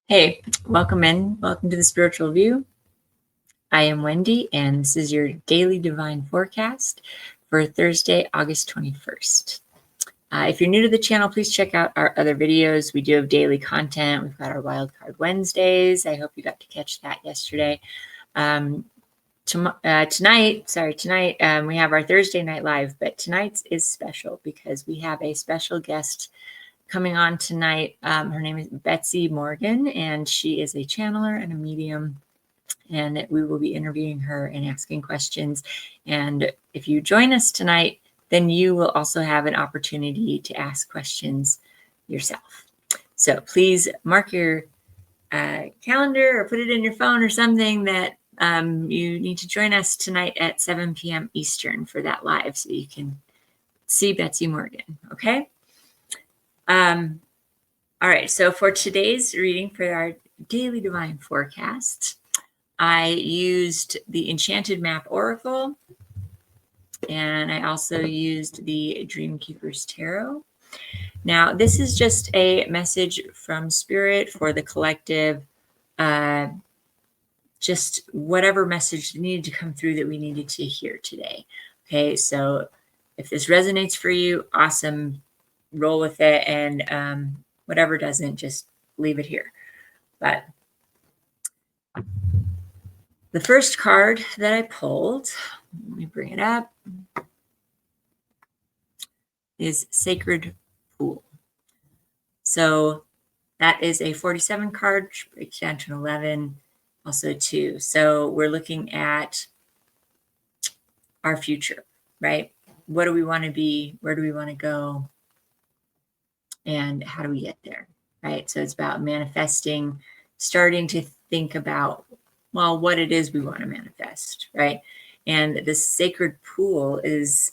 Hey, welcome in. Welcome to the Spiritual View. I am Wendi, and this is your daily divine forecast for Thursday, August 21st. If you're new to the channel, please check out our other videos. We do have daily content. We've got our Wildcard Wednesdays. I hope you got to catch that yesterday. Tonight, we have our Thursday night live, but tonight's is special because we have a special guest coming on tonight. Her name is Betsy Morgan, and she is a channeler and a medium. And we will be interviewing her and asking questions. And if you join us tonight, then you will also have an opportunity to ask questions yourself. So please mark your calendar or put it in your phone or something that you need to join us tonight at 7 p.m. Eastern for that live so you can see Betsy Morgan, okay? All right, so for today's reading for our daily divine forecast, I used the Enchanted Map Oracle, and I also used the Dreamkeeper's Tarot. Now, this is just a message from Spirit for the collective, just whatever message needed to come through that we needed to hear today. Okay, so if this resonates for you, awesome, roll with it, and whatever doesn't, just leave it here. But the first card that I pulled, let me bring it up, is Sacred Pool. So that is a 47 card, which breaks down to an 11, also 2. So we're looking at our future, right? What do we want to be? Where do we want to go? And how do we get there, right? So it's about manifesting, starting to think about, well, what it is we want to manifest, right? And this sacred pool is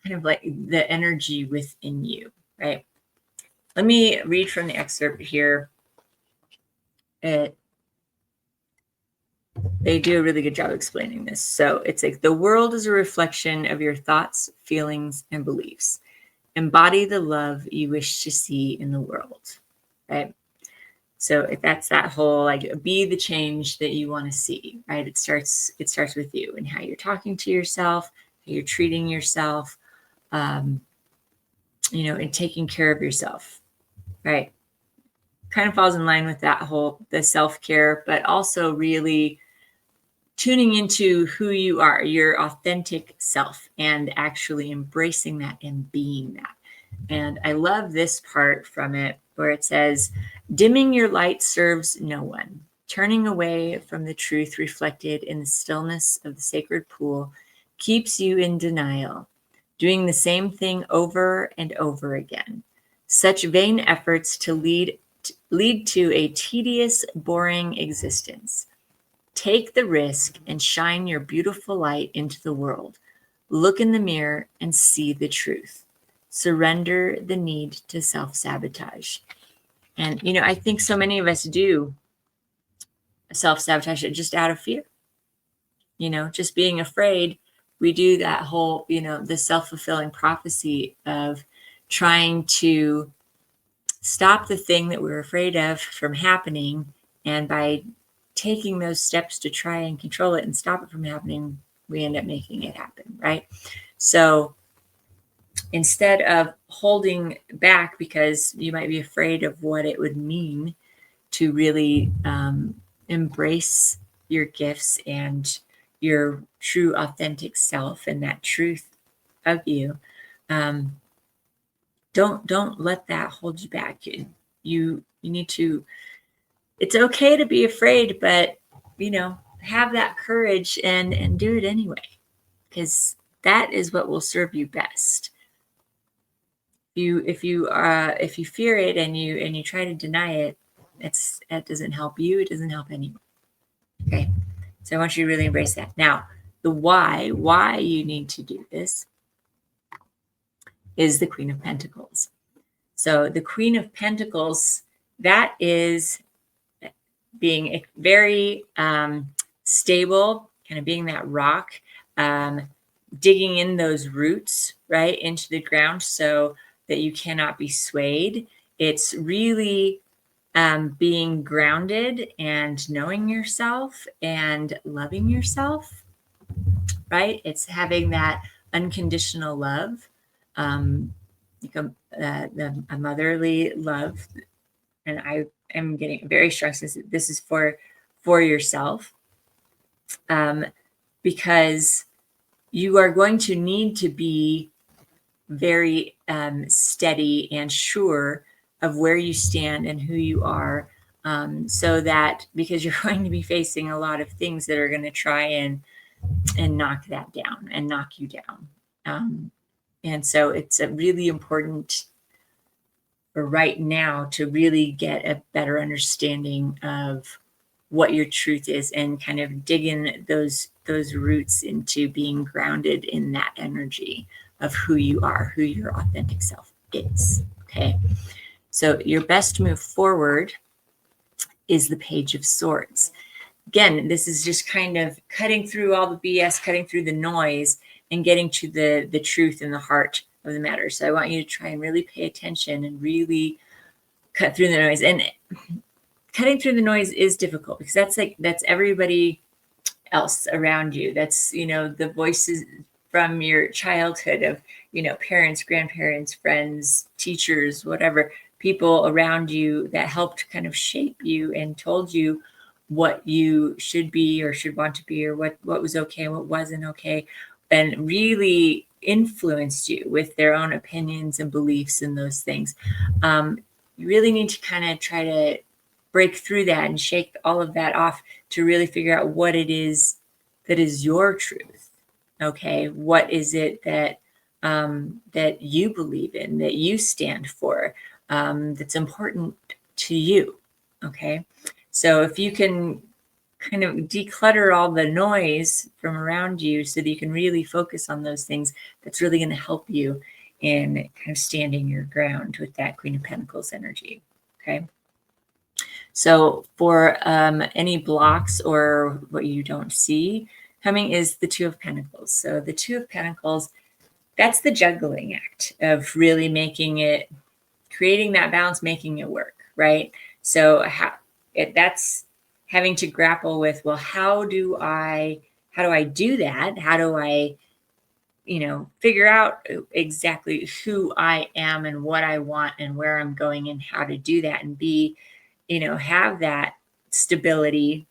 kind of like the energy within you, right? Let me read from the excerpt here. They do a really good job explaining this. So it's like, the world is a reflection of your thoughts, feelings, and beliefs. Embody the love you wish to see in the world, right? So if that's that whole, like, be the change that you want to see, right? It starts with you and how you're talking to yourself, how you're treating yourself, and taking care of yourself, right? Kind of falls in line with that whole, the self-care, but also really tuning into who you are, your authentic self, and actually embracing that and being that. And I love this part from it where it says, dimming your light serves no one. Turning away from the truth reflected in the stillness of the sacred pool keeps you in denial, doing the same thing over and over again. Such vain efforts to lead to a tedious, boring existence. Take the risk and shine your beautiful light into the world. Look in the mirror and see the truth. Surrender the need to self-sabotage. And, I think so many of us do self-sabotage just out of fear. Just being afraid. We do that whole, the self-fulfilling prophecy of trying to stop the thing that we're afraid of from happening. And by taking those steps to try and control it and stop it from happening, we end up making it happen, right? So instead of holding back because you might be afraid of what it would mean to really embrace your gifts and your true authentic self and that truth of you, don't let that hold you back. You need to, it's okay to be afraid, but have that courage and do it anyway, because that is what will serve you best. If you fear it and you try to deny it, that doesn't help you. It doesn't help anyone. Okay, so I want you to really embrace that. Now, the why you need to do this is the Queen of Pentacles. So the Queen of Pentacles, that is being very stable, kind of being that rock, digging in those roots right into the ground so that you cannot be swayed. It's really being grounded and knowing yourself and loving yourself, right? It's having that unconditional love, like a motherly love. And I am getting very stressed. This is for yourself, because you are going to need to be very steady and sure of where you stand and who you are, so that, because you're going to be facing a lot of things that are going to try and knock that down and knock you down. And so it's a really important for right now to really get a better understanding of what your truth is and kind of dig in those roots into being grounded in that energy of who you are, who your authentic self is. Okay. So your best move forward is the Page of Swords. Again, this is just kind of cutting through all the BS, cutting through the noise, and getting to the truth and the heart of the matter. So I want you to try and really pay attention and really cut through the noise. And cutting through the noise is difficult because that's everybody else around you. That's, the voices from your childhood of, parents, grandparents, friends, teachers, whatever, people around you that helped kind of shape you and told you what you should be or should want to be, or what was okay and what wasn't okay, and really influenced you with their own opinions and beliefs and those things. You really need to kind of try to break through that and shake all of that off to really figure out what it is that is your truth. Okay, what is it that that you believe in, that you stand for, that's important to you? Okay, so if you can kind of declutter all the noise from around you so that you can really focus on those things, that's really going to help you in kind of standing your ground with that Queen of Pentacles energy. Okay. So for any blocks or what you don't see coming is the Two of Pentacles. So the Two of Pentacles, that's the juggling act of really creating that balance, making it work, right? So that's having to grapple with, well, how do I do that? How do I, figure out exactly who I am and what I want and where I'm going and how to do that and be, have that stability,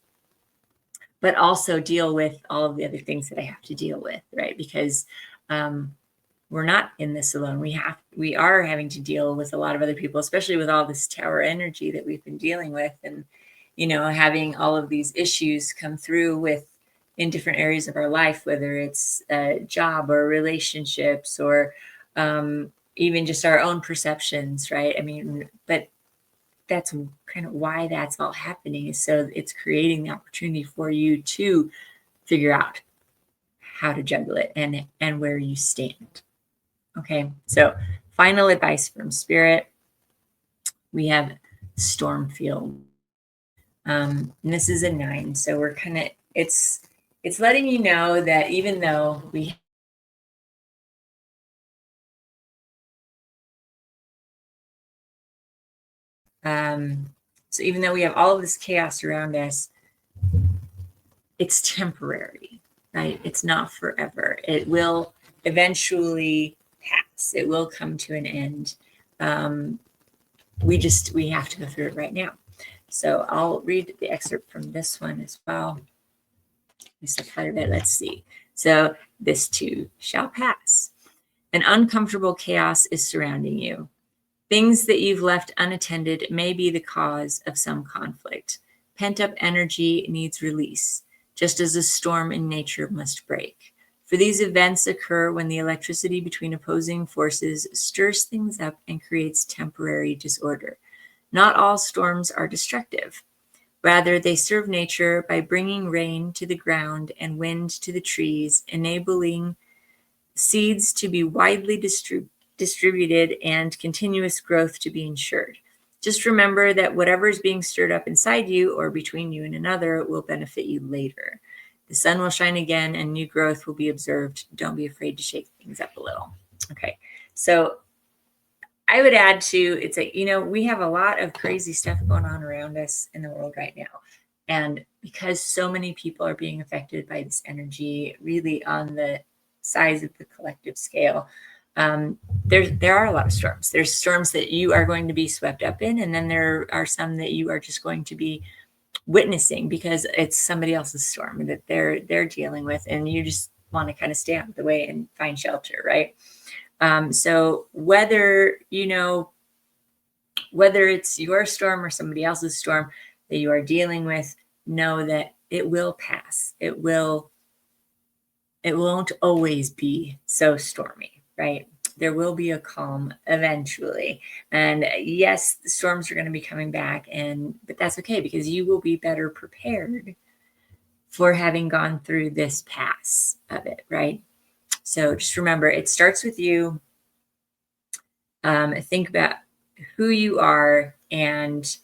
but also deal with all of the other things that I have to deal with, right? Because we're not in this alone. We are having to deal with a lot of other people, especially with all this tower energy that we've been dealing with, and having all of these issues come through in different areas of our life, whether it's a job or relationships or even just our own perceptions, right? I mean, but that's kind of why that's all happening, is so it's creating the opportunity for you to figure out how to juggle it and where you stand. Okay, so final advice from Spirit. We have Stormfield. And this is a 9, so we're kind of it's letting you know that even though we so even though we have all of this chaos around us, it's temporary, right? It's not forever. It will eventually pass. It will come to an end. We have to go through it right now. So I'll read the excerpt from this one as well. At least a part of it. Let's see. So this too shall pass. An uncomfortable chaos is surrounding you. Things that you've left unattended may be the cause of some conflict. Pent-up energy needs release, just as a storm in nature must break. For these events occur when the electricity between opposing forces stirs things up and creates temporary disorder. Not all storms are destructive. Rather, they serve nature by bringing rain to the ground and wind to the trees, enabling seeds to be widely distributed and continuous growth to be ensured. Just remember that whatever is being stirred up inside you or between you and another will benefit you later. The sun will shine again and new growth will be observed. Don't be afraid to shake things up a little. Okay, so I would add to, it's a, we have a lot of crazy stuff going on around us in the world right now. And because so many people are being affected by this energy, really on the size of the collective scale, there are a lot of storms. There's storms that you are going to be swept up in, and then there are some that you are just going to be witnessing because it's somebody else's storm that they're dealing with, and you just want to kind of stay out of the way and find shelter, right? So whether whether it's your storm or somebody else's storm that you are dealing with, know that it will pass. It won't always be so stormy, right? There will be a calm eventually. And yes, the storms are going to be coming back, but that's okay because you will be better prepared for having gone through this pass of it, right? So just remember, it starts with you. Think about who you are and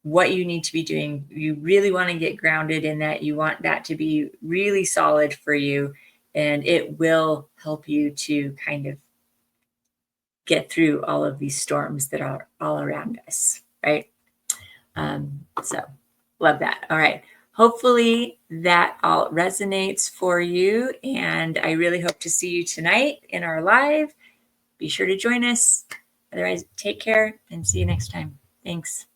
what you need to be doing. You really want to get grounded in that. You want that to be really solid for you, and it will help you to kind of get through all of these storms that are all around us, right? So love that. All right. Hopefully that all resonates for you, and I really hope to see you tonight in our live. Be sure to join us. Otherwise, take care and see you next time. Thanks.